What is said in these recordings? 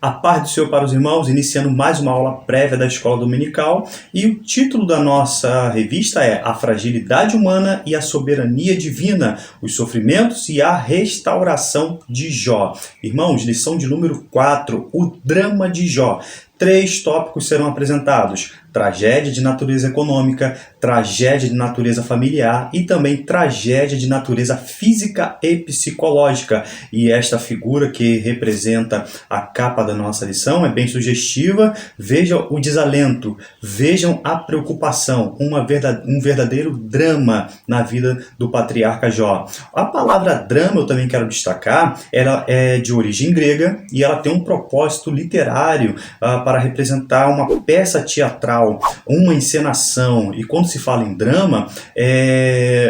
A paz do Senhor para os irmãos, iniciando mais uma aula prévia da Escola Dominical. E o título da nossa revista é A Fragilidade Humana e a Soberania Divina, os sofrimentos e a restauração de Jó. Irmãos, lição de número 4, o drama de Jó. 3 tópicos serão apresentados: tragédia de natureza econômica, tragédia de natureza familiar e também tragédia de natureza física e psicológica. E esta figura que representa a capa da nossa lição é bem sugestiva. Vejam o desalento, vejam a preocupação, um verdadeiro drama na vida do patriarca Jó. A palavra drama, eu também quero destacar, ela é de origem grega e ela tem um propósito literário para representar uma peça teatral, uma encenação. E quando se fala em drama,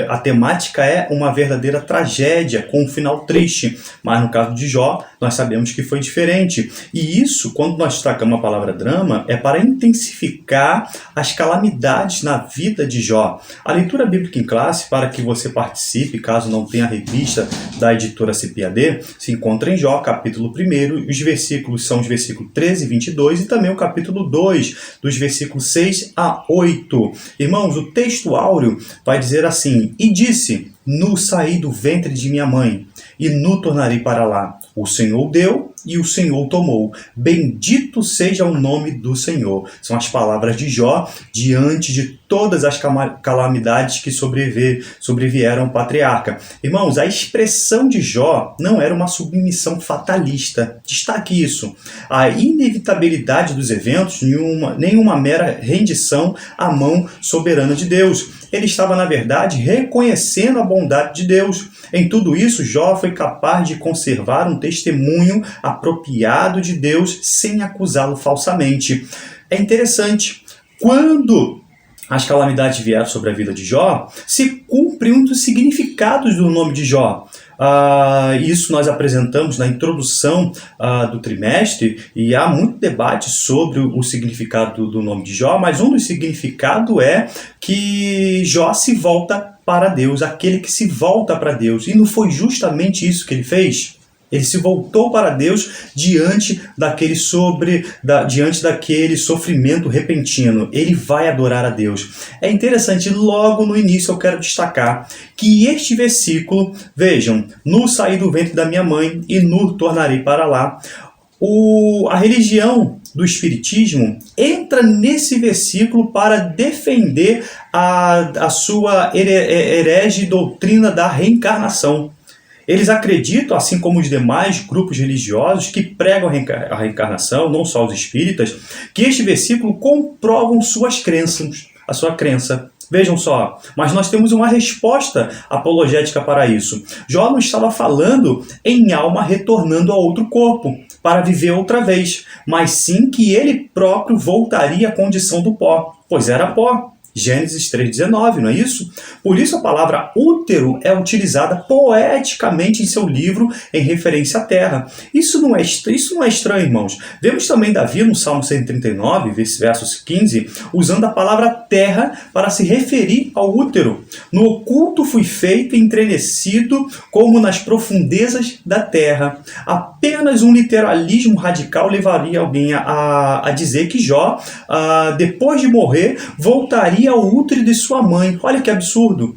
a temática é uma verdadeira tragédia com um final triste. Mas no caso de Jó, nós sabemos que foi diferente. E isso, quando nós destacamos a palavra drama, é para intensificar as calamidades na vida de Jó. A leitura bíblica em classe, para que você participe, caso não tenha a revista da editora CPAD, se encontra em Jó, capítulo 1. Os versículos são os versículos 13 e 22 e também o capítulo 2, dos versículos 6 a 8. Irmãos, o texto áureo vai dizer assim: E disse, nu saí do ventre de minha mãe, e nu tornarei para lá. O Senhor deu e o Senhor tomou. Bendito seja o nome do Senhor. São as palavras de Jó diante de todas as calamidades que sobrevieram ao patriarca. Irmãos, a expressão de Jó não era uma submissão fatalista. Destaque isso. A inevitabilidade dos eventos, nenhuma mera rendição à mão soberana de Deus. Ele estava, na verdade, reconhecendo a bondade de Deus. Em tudo isso, Jó foi capaz de conservar um testemunho apropriado de Deus sem acusá-lo falsamente. É interessante, quando as calamidades vieram sobre a vida de Jó, se cumpre um dos significados do nome de Jó. Isso nós apresentamos na introdução do trimestre, e há muito debate sobre o significado do nome de Jó, mas um dos significados é que Jó se volta para Deus, aquele que se volta para Deus. E não foi justamente isso que ele fez? Ele se voltou para Deus diante daquele sofrimento repentino. Ele vai adorar a Deus. É interessante, logo no início eu quero destacar que este versículo, vejam, nu saí do ventre da minha mãe e nu tornarei para lá. A religião do Espiritismo entra nesse versículo para defender a sua herege doutrina da reencarnação. Eles acreditam, assim como os demais grupos religiosos que pregam a reencarnação, não só os espíritas, que este versículo comprovam a sua crença. Vejam só, mas nós temos uma resposta apologética para isso. Jó não estava falando em alma retornando a outro corpo para viver outra vez, mas sim que ele próprio voltaria à condição do pó, pois era pó. Gênesis 3,19, não é isso? Por isso a palavra útero é utilizada poeticamente em seu livro em referência à terra. Isso não é estranho, irmãos. Vemos também Davi no Salmo 139, versos 15, usando a palavra terra para se referir ao útero. No oculto fui feito e entrenecido como nas profundezas da terra. Apenas um literalismo radical levaria alguém a dizer que Jó, depois de morrer, voltaria ao útero de sua mãe. Olha que absurdo.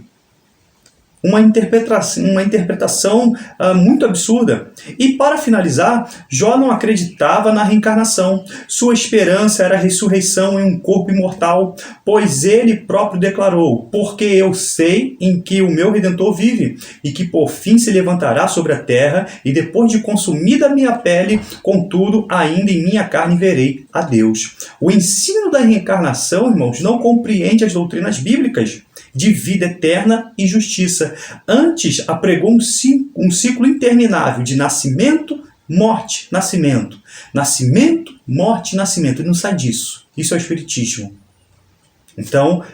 Uma interpretação muito absurda. E para finalizar, Jó não acreditava na reencarnação. Sua esperança era a ressurreição em um corpo imortal, pois ele próprio declarou: porque eu sei em que o meu Redentor vive, e que por fim se levantará sobre a terra, e depois de consumida a minha pele, contudo, ainda em minha carne verei a Deus. O ensino da reencarnação, irmãos, não compreende as doutrinas bíblicas de vida eterna e justiça. Antes, apregou um ciclo interminável de nascimento, morte, nascimento. Nascimento, morte, nascimento. Ele não sai disso. Isso é o espiritismo. Então,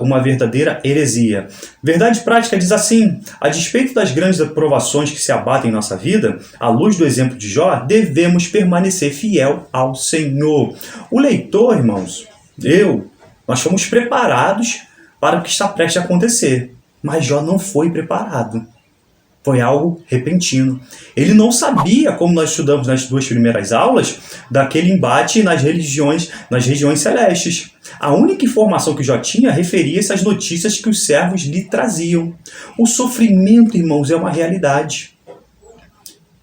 uma verdadeira heresia. Verdade prática diz assim: a despeito das grandes aprovações que se abatem em nossa vida, à luz do exemplo de Jó, devemos permanecer fiel ao Senhor. O leitor, irmãos, nós fomos preparados para o que está prestes a acontecer. Mas Jó não foi preparado. Foi algo repentino. Ele não sabia, como nós estudamos nas 2 primeiras aulas, daquele embate nas regiões celestes. A única informação que Jó tinha referia-se às notícias que os servos lhe traziam. O sofrimento, irmãos, é uma realidade.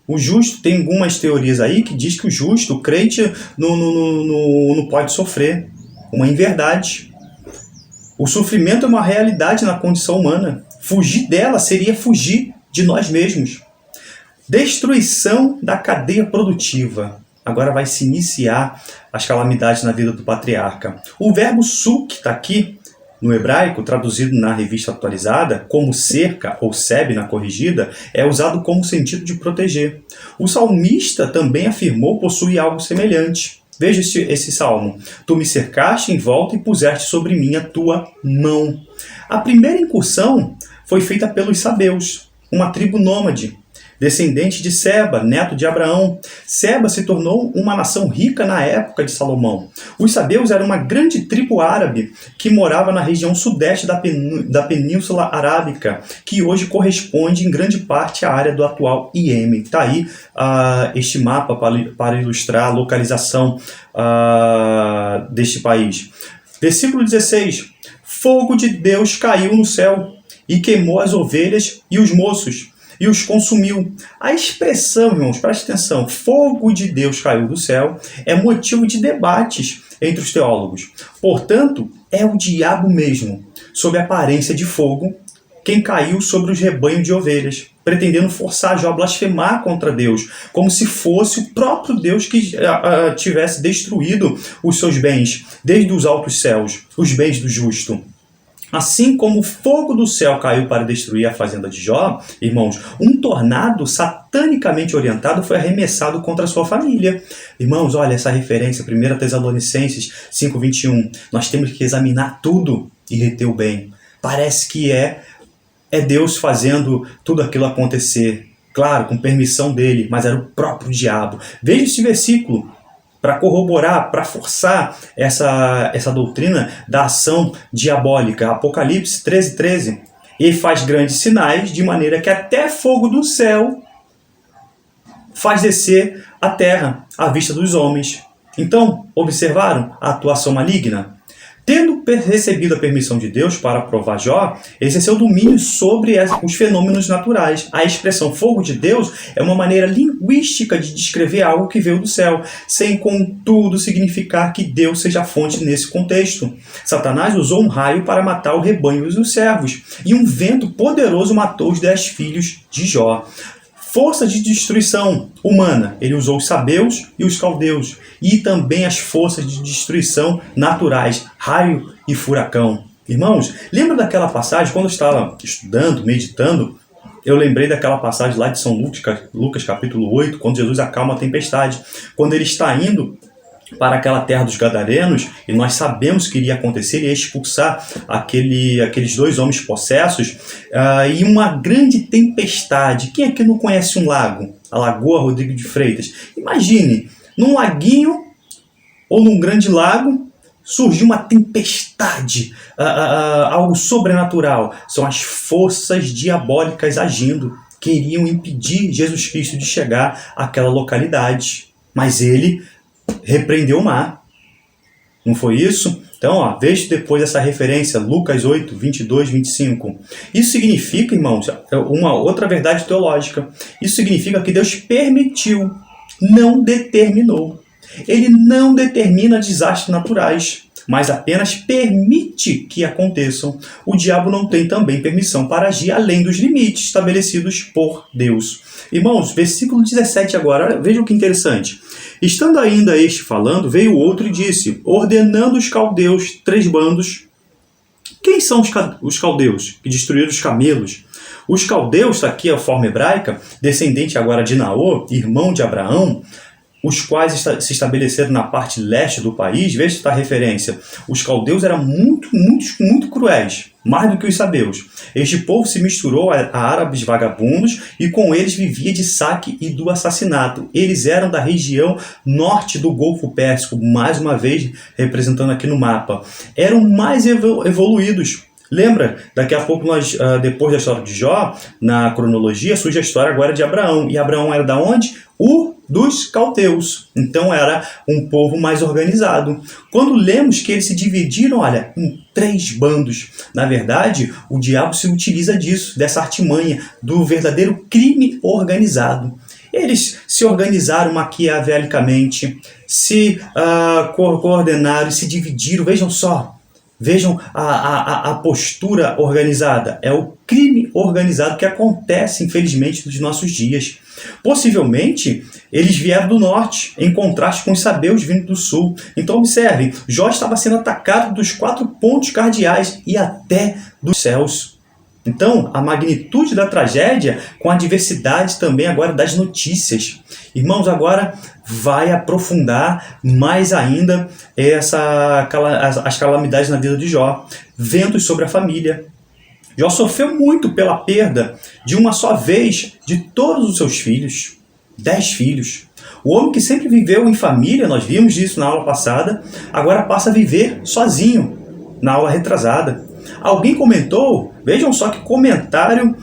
O justo, tem algumas teorias aí que diz que o justo, o crente, não pode sofrer. Uma inverdade. O sofrimento é uma realidade na condição humana. Fugir dela seria fugir de nós mesmos. Destruição da cadeia produtiva. Agora vai se iniciar as calamidades na vida do patriarca. O verbo suk está aqui no hebraico, traduzido na revista atualizada, como cerca ou sebe na corrigida, é usado como sentido de proteger. O salmista também afirmou possuir algo semelhante. Veja esse salmo. Tu me cercaste em volta e puseste sobre mim a tua mão. A primeira incursão foi feita pelos sabeus, uma tribo nômade, descendente de Seba, neto de Abraão. Seba se tornou uma nação rica na época de Salomão. Os sabeus eram uma grande tribo árabe que morava na região sudeste da Península Arábica, que hoje corresponde em grande parte à área do atual Iêmen. Está aí este mapa para ilustrar a localização deste país. Versículo 16. Fogo de Deus caiu no céu e queimou as ovelhas e os moços, e os consumiu. A expressão, irmãos, preste atenção, fogo de Deus caiu do céu, é motivo de debates entre os teólogos. Portanto, é o diabo mesmo, sob a aparência de fogo, quem caiu sobre os rebanhos de ovelhas, pretendendo forçar Jó a blasfemar contra Deus, como se fosse o próprio Deus que tivesse destruído os seus bens, desde os altos céus, os bens do justo. Assim como o fogo do céu caiu para destruir a fazenda de Jó, irmãos, um tornado satanicamente orientado foi arremessado contra a sua família. Irmãos, olha essa referência, 1 Tessalonicenses 5:21. Nós temos que examinar tudo e reter o bem. Parece que é Deus fazendo tudo aquilo acontecer. Claro, com permissão dele, mas era o próprio diabo. Veja esse versículo para corroborar, para forçar essa doutrina da ação diabólica. Apocalipse 13:13. E faz grandes sinais, de maneira que até fogo do céu faz descer a terra à vista dos homens. Então, observaram a atuação maligna? Tendo recebido a permissão de Deus para provar Jó, exerceu domínio sobre os fenômenos naturais. A expressão fogo de Deus é uma maneira linguística de descrever algo que veio do céu, sem contudo significar que Deus seja a fonte nesse contexto. Satanás usou um raio para matar o rebanho e os servos, e um vento poderoso matou os 10 filhos de Jó. Força de destruição humana, ele usou os sabeus e os caldeus, e também as forças de destruição naturais, raio e furacão. Irmãos, lembra daquela passagem, quando eu estava estudando, meditando, eu lembrei daquela passagem lá de São Lucas capítulo 8, quando Jesus acalma a tempestade, quando ele está indo para aquela terra dos Gadarenos, e nós sabemos que iria acontecer, ele ia expulsar aqueles 2 homens possessos, e uma grande tempestade. Quem aqui não conhece um lago? A Lagoa Rodrigo de Freitas. Imagine, num laguinho ou num grande lago, surgiu uma tempestade, algo sobrenatural. São as forças diabólicas agindo, queriam impedir Jesus Cristo de chegar àquela localidade. Mas ele repreendeu o mar. Não foi isso? Então, veja depois essa referência, Lucas 8, 22, 25. Isso significa, irmãos, uma outra verdade teológica. Isso significa que Deus permitiu, não determinou. Ele não determina desastres naturais, mas apenas permite que aconteçam. O diabo não tem também permissão para agir além dos limites estabelecidos por Deus. Irmãos, versículo 17 agora, veja que interessante. Estando ainda este falando, veio outro e disse, ordenando os caldeus 3 bandos. Quem são os caldeus que destruíram os camelos? Os caldeus, está aqui a forma hebraica, descendente agora de Naor, irmão de Abraão, os quais se estabeleceram na parte leste do país. Veja esta referência. Os caldeus eram muito cruéis, mais do que os sabeus. Este povo se misturou a árabes vagabundos e com eles vivia de saque e do assassinato. Eles eram da região norte do Golfo Pérsico, mais uma vez representando aqui no mapa. Eram mais evoluídos, Lembra? Daqui a pouco, depois da história de Jó, na cronologia, surge a história agora de Abraão. E Abraão era da onde? Dos caldeus. Então era um povo mais organizado. Quando lemos que eles se dividiram, olha, em 3 bandos. Na verdade, o diabo se utiliza disso, dessa artimanha, do verdadeiro crime organizado. Eles se organizaram maquiavelicamente, se coordenaram, se dividiram. Vejam só. Vejam a postura organizada. É o crime organizado que acontece, infelizmente, nos nossos dias. Possivelmente, eles vieram do norte, em contraste com os sabeus vindo do sul. Então, observem, Jó estava sendo atacado dos 4 pontos cardeais e até dos céus. Então, a magnitude da tragédia com a diversidade também agora das notícias. Irmãos, agora vai aprofundar mais ainda as calamidades na vida de Jó. Ventos sobre a família. Jó sofreu muito pela perda de uma só vez de todos os seus filhos. 10 filhos. O homem que sempre viveu em família, nós vimos isso na aula passada, agora passa a viver sozinho, na aula retrasada. Alguém comentou, vejam só que comentário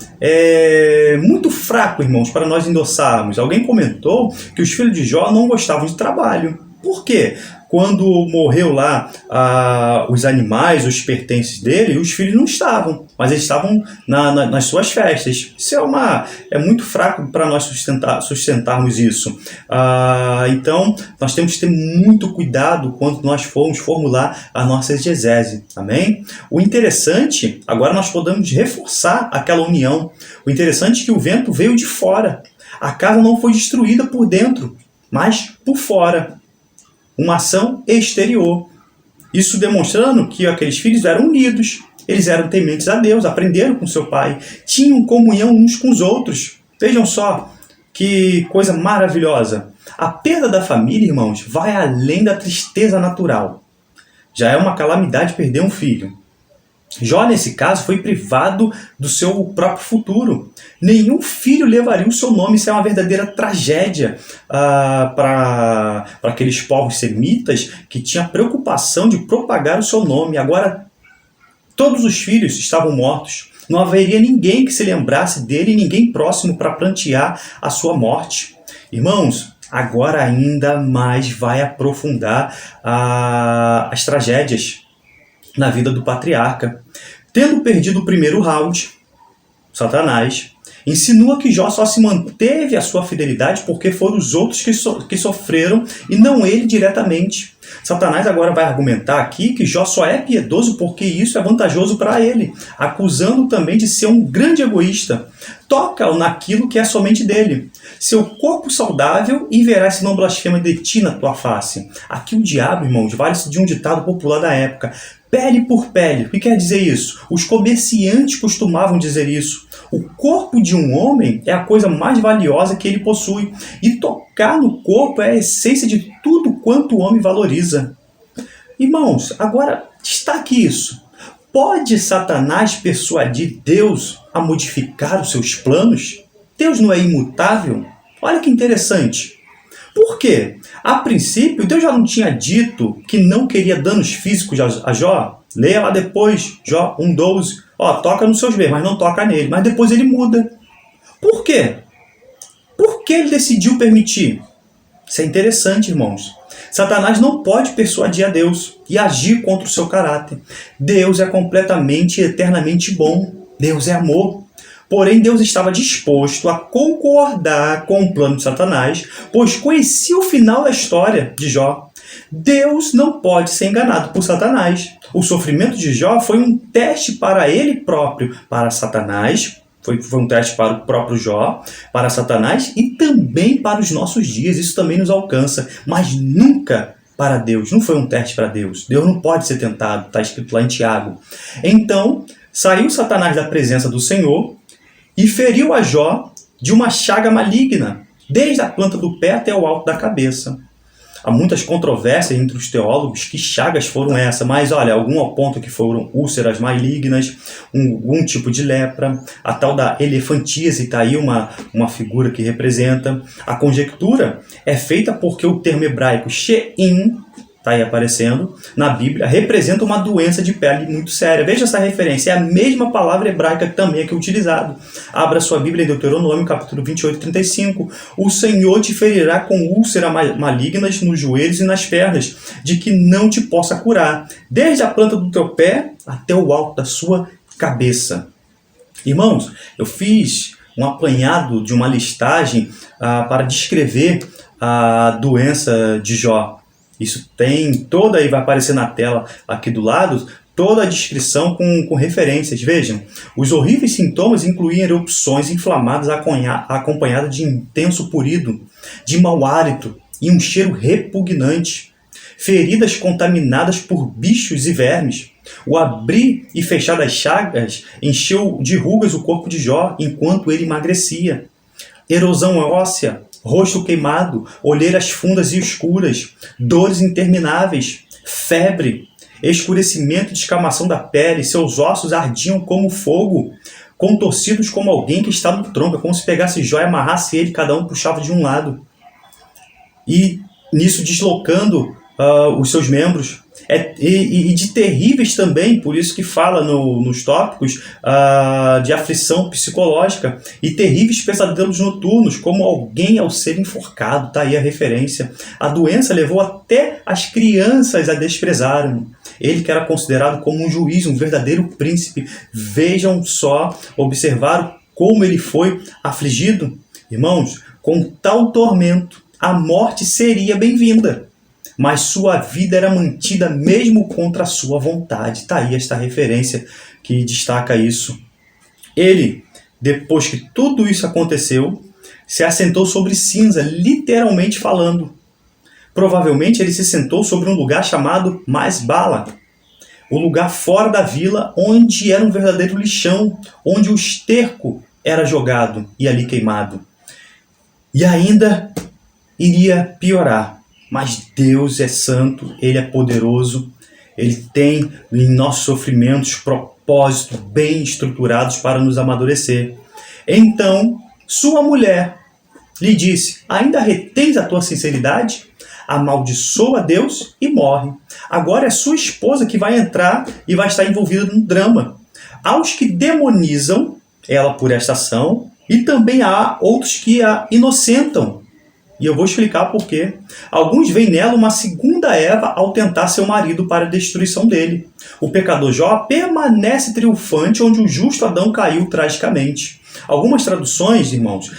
muito fraco, irmãos, para nós endossarmos. Alguém comentou que os filhos de Jó não gostavam de trabalho. Por quê? Quando morreu lá os animais, os pertences dele, os filhos não estavam, mas eles estavam nas suas festas. Isso é muito fraco para nós sustentarmos isso. Então, nós temos que ter muito cuidado quando nós formos formular a nossa exegese. Amém? O interessante, agora nós podemos reforçar aquela união. O interessante é que o vento veio de fora. A casa não foi destruída por dentro, mas por fora. Uma ação exterior. Isso demonstrando que aqueles filhos eram unidos, eles eram tementes a Deus, aprenderam com seu pai, tinham comunhão uns com os outros. Vejam só que coisa maravilhosa. A perda da família, irmãos, vai além da tristeza natural. Já é uma calamidade perder um filho. Jó, nesse caso, foi privado do seu próprio futuro. Nenhum filho levaria o seu nome. Isso é uma verdadeira tragédia para aqueles povos semitas que tinham a preocupação de propagar o seu nome. Agora, todos os filhos estavam mortos. Não haveria ninguém que se lembrasse dele, ninguém próximo para prantear a sua morte. Irmãos, agora ainda mais vai aprofundar as tragédias na vida do patriarca. Tendo perdido o primeiro round, Satanás insinua que Jó só se manteve a sua fidelidade porque foram os outros que sofreram e não ele diretamente. Satanás agora vai argumentar aqui que Jó só é piedoso porque isso é vantajoso para ele, acusando também de ser um grande egoísta. Toca-o naquilo que é somente dele. Seu corpo saudável e verás se não blasfema de ti na tua face. Aqui o diabo, irmãos, vale-se de um ditado popular da época. Pele por pele. O que quer dizer isso? Os comerciantes costumavam dizer isso. O corpo de um homem é a coisa mais valiosa que ele possui. E tocar no corpo é a essência de tudo quanto o homem valoriza. Irmãos, agora destaque isso. Pode Satanás persuadir Deus a modificar os seus planos? Deus não é imutável? Olha que interessante. Por quê? A princípio, Deus já não tinha dito que não queria danos físicos a Jó? Leia lá depois, Jó 1,12. Toca nos seus bens, mas não toca nele. Mas depois ele muda. Por quê? Por que ele decidiu permitir? Isso é interessante, irmãos. Satanás não pode persuadir a Deus e agir contra o seu caráter. Deus é completamente e eternamente bom. Deus é amor. Porém, Deus estava disposto a concordar com o plano de Satanás, pois conhecia o final da história de Jó. Deus não pode ser enganado por Satanás. O sofrimento de Jó foi um teste para ele próprio, para Satanás, foi um teste para o próprio Jó, para Satanás e também para os nossos dias. Isso também nos alcança, mas nunca para Deus. Não foi um teste para Deus. Deus não pode ser tentado, está escrito lá em Tiago. Então, saiu Satanás da presença do Senhor e feriu a Jó de uma chaga maligna, desde a planta do pé até o alto da cabeça. Há muitas controvérsias entre os teólogos que chagas foram essas, mas olha, algum apontam que foram úlceras malignas, algum tipo de lepra, a tal da elefantíase, está aí uma figura que representa. A conjectura é feita porque o termo hebraico she'im está aí aparecendo na Bíblia, representa uma doença de pele muito séria. Veja essa referência, é a mesma palavra hebraica que também aqui utilizado. Abra sua Bíblia em Deuteronômio, capítulo 28, 35. O Senhor te ferirá com úlceras malignas nos joelhos e nas pernas, de que não te possa curar, desde a planta do teu pé até o alto da sua cabeça. Irmãos, eu fiz um apanhado de uma listagem para descrever a doença de Jó. Isso tem toda, aí vai aparecer na tela aqui do lado, toda a descrição com referências. Vejam, os horríveis sintomas incluíam erupções inflamadas acompanhadas de intenso purido, de mau hálito e um cheiro repugnante, feridas contaminadas por bichos e vermes. O abrir e fechar das chagas encheu de rugas o corpo de Jó enquanto ele emagrecia. Erosão óssea, rosto queimado, olheiras fundas e escuras, dores intermináveis, febre, escurecimento e descamação da pele, seus ossos ardiam como fogo, contorcidos como alguém que está no tronco, como se pegasse Jó e amarrasse ele, cada um puxava de um lado. E nisso deslocando os seus membros. E de terríveis também, por isso que fala nos tópicos de aflição psicológica, e terríveis pesadelos noturnos, como alguém ao ser enforcado. Está aí a referência. A doença levou até as crianças a desprezarem. Ele que era considerado como um juiz, um verdadeiro príncipe. Vejam só, observaram como ele foi afligido? Irmãos, com tal tormento, a morte seria bem-vinda, mas sua vida era mantida mesmo contra a sua vontade. Está aí esta referência que destaca isso. Ele, depois que tudo isso aconteceu, se assentou sobre cinza, literalmente falando. Provavelmente ele se sentou sobre um lugar chamado Masbala, o lugar fora da vila, onde era um verdadeiro lixão, onde o esterco era jogado e ali queimado. E ainda iria piorar. Mas Deus é santo, Ele é poderoso, Ele tem em nossos sofrimentos propósitos bem estruturados para nos amadurecer. Então, sua mulher lhe disse: ainda retens a tua sinceridade? Amaldiçoa a Deus e morre. Agora é sua esposa que vai entrar e vai estar envolvida num drama. Aos que demonizam ela por esta ação, e também há outros que a inocentam. E eu vou explicar por quê. Alguns veem nela uma segunda Eva ao tentar seu marido para a destruição dele. O pecador Jó permanece triunfante onde o justo Adão caiu tragicamente. Algumas traduções, irmãos,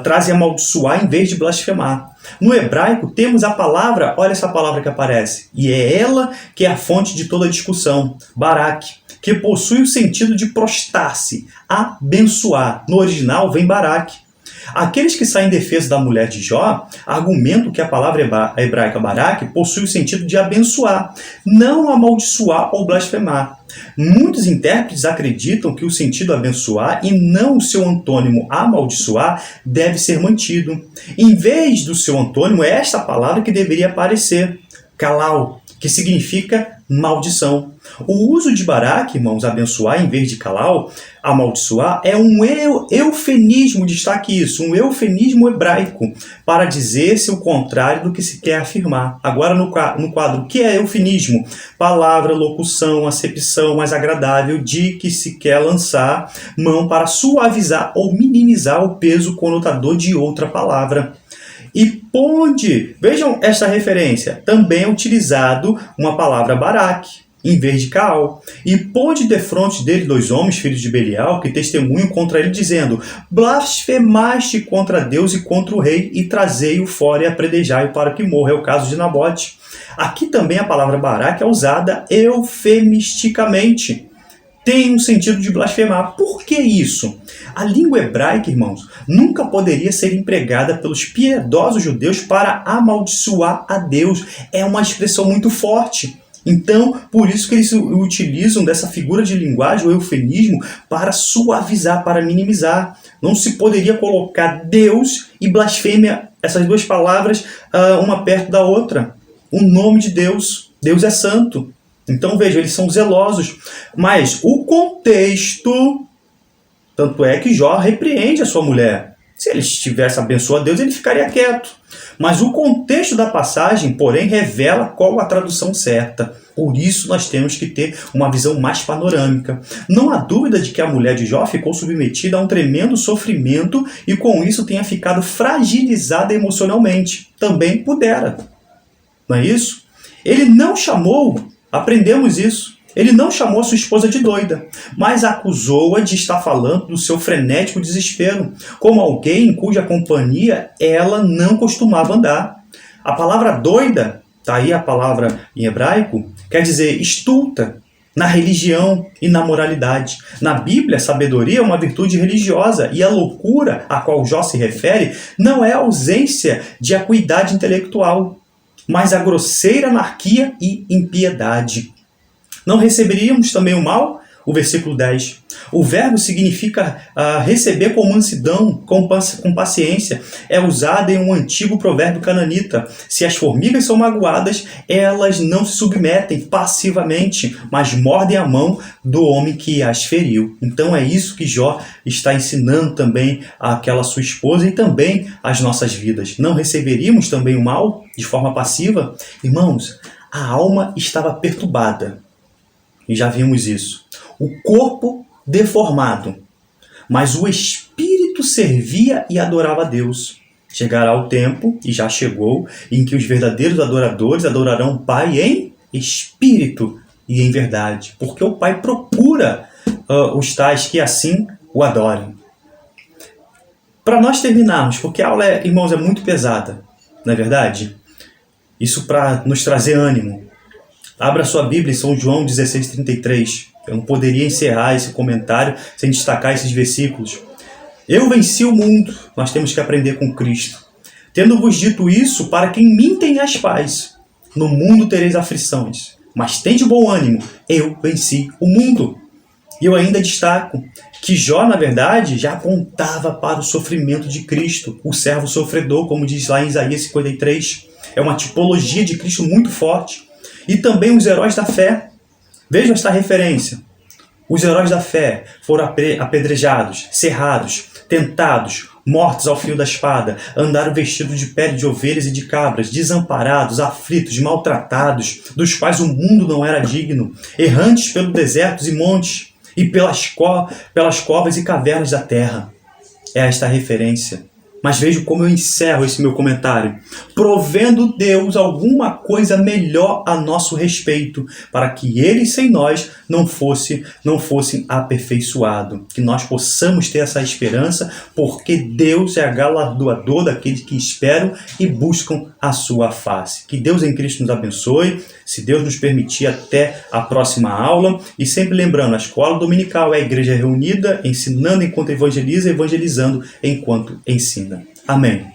trazem amaldiçoar em vez de blasfemar. No hebraico temos a palavra, olha essa palavra que aparece, e é ela que é a fonte de toda a discussão, Barak, que possui o sentido de prostrar-se, abençoar. No original vem Barak. Aqueles que saem em defesa da mulher de Jó argumentam que a palavra hebraica Barak possui o sentido de abençoar, não amaldiçoar ou blasfemar. Muitos intérpretes acreditam que o sentido abençoar e não o seu antônimo amaldiçoar deve ser mantido. Em vez do seu antônimo, é esta palavra que deveria aparecer, Kalal, que significa maldição. O uso de Barak, irmãos, abençoar, em vez de Kalal, amaldiçoar, é um eufemismo, destaque isso, um eufemismo hebraico, para dizer-se o contrário do que se quer afirmar. Agora no quadro, o que é eufemismo? Palavra, locução, acepção mais agradável de que se quer lançar mão para suavizar ou minimizar o peso conotador de outra palavra. E ponde, vejam esta referência, também é utilizado uma palavra Barak, em vez de Caal. E ponde defronte dele 2 homens, filhos de Belial, que testemunham contra ele, dizendo: blasfemaste contra Deus e contra o rei, e trazei-o fora e apredejai-o para que morra. É o caso de Nabote. Aqui também a palavra Barak é usada eufemisticamente. Tem um sentido de blasfemar. Por que isso? A língua hebraica, irmãos, nunca poderia ser empregada pelos piedosos judeus para amaldiçoar a Deus. É uma expressão muito forte. Então, por isso que eles utilizam dessa figura de linguagem, o eufemismo, para suavizar, para minimizar. Não se poderia colocar Deus e blasfêmia, essas duas palavras, uma perto da outra. O nome de Deus. Deus é santo. Então, veja, eles são zelosos. Mas o contexto, tanto é que Jó repreende a sua mulher. Se ele estivesse abençoado a Deus, ele ficaria quieto. Mas o contexto da passagem, porém, revela qual a tradução certa. Por isso, nós temos que ter uma visão mais panorâmica. Não há dúvida de que a mulher de Jó ficou submetida a um tremendo sofrimento e, com isso, tenha ficado fragilizada emocionalmente. Também pudera. Não é isso? Ele não chamou, aprendemos isso, ele não chamou a sua esposa de doida, mas acusou-a de estar falando do seu frenético desespero, como alguém cuja companhia ela não costumava andar. A palavra doida, está aí a palavra em hebraico, quer dizer estulta, na religião e na moralidade. Na Bíblia, sabedoria é uma virtude religiosa e a loucura a qual Jó se refere não é a ausência de acuidade intelectual, mas a grosseira anarquia e impiedade. Não receberíamos também o mal? O versículo 10. O verbo significa receber com mansidão, com paciência. É usado em um antigo provérbio cananita. Se as formigas são magoadas, elas não se submetem passivamente, mas mordem a mão do homem que as feriu. Então é isso que Jó está ensinando também àquela sua esposa e também às nossas vidas. Não receberíamos também o mal de forma passiva? Irmãos, a alma estava perturbada. E já vimos isso. O corpo deformado, mas o espírito servia e adorava a Deus. Chegará o tempo, e já chegou, em que os verdadeiros adoradores adorarão o Pai em espírito e em verdade. Porque o Pai procura os tais que assim o adorem. Para nós terminarmos, porque a aula, irmãos, é muito pesada, não é verdade? Isso para nos trazer ânimo. Abra sua Bíblia em São João 16:33. Eu não poderia encerrar esse comentário sem destacar esses versículos. Eu venci o mundo. Nós temos que aprender com Cristo. Tendo-vos dito isso, para que em mim tenhas paz. No mundo tereis aflições. Mas tende bom ânimo. Eu venci o mundo. E eu ainda destaco que Jó, na verdade, já apontava para o sofrimento de Cristo. O servo sofredor, como diz lá em Isaías 53. É uma tipologia de Cristo muito forte. E também os heróis da fé. Vejam esta referência. Os heróis da fé foram apedrejados, cerrados, tentados, mortos ao fio da espada, andaram vestidos de pele de ovelhas e de cabras, desamparados, aflitos, maltratados, dos quais o mundo não era digno, errantes pelos desertos e montes, e pelas covas e cavernas da terra. É esta a referência. Mas veja como eu encerro esse meu comentário. Provendo Deus alguma coisa melhor a nosso respeito, para que eles sem nós não fossem aperfeiçoados. Que nós possamos ter essa esperança, porque Deus é galardoador daqueles que esperam e buscam a sua face. Que Deus em Cristo nos abençoe. Se Deus nos permitir, até a próxima aula. E sempre lembrando, a escola dominical é a igreja reunida, ensinando enquanto evangeliza, evangelizando enquanto ensina. Amém.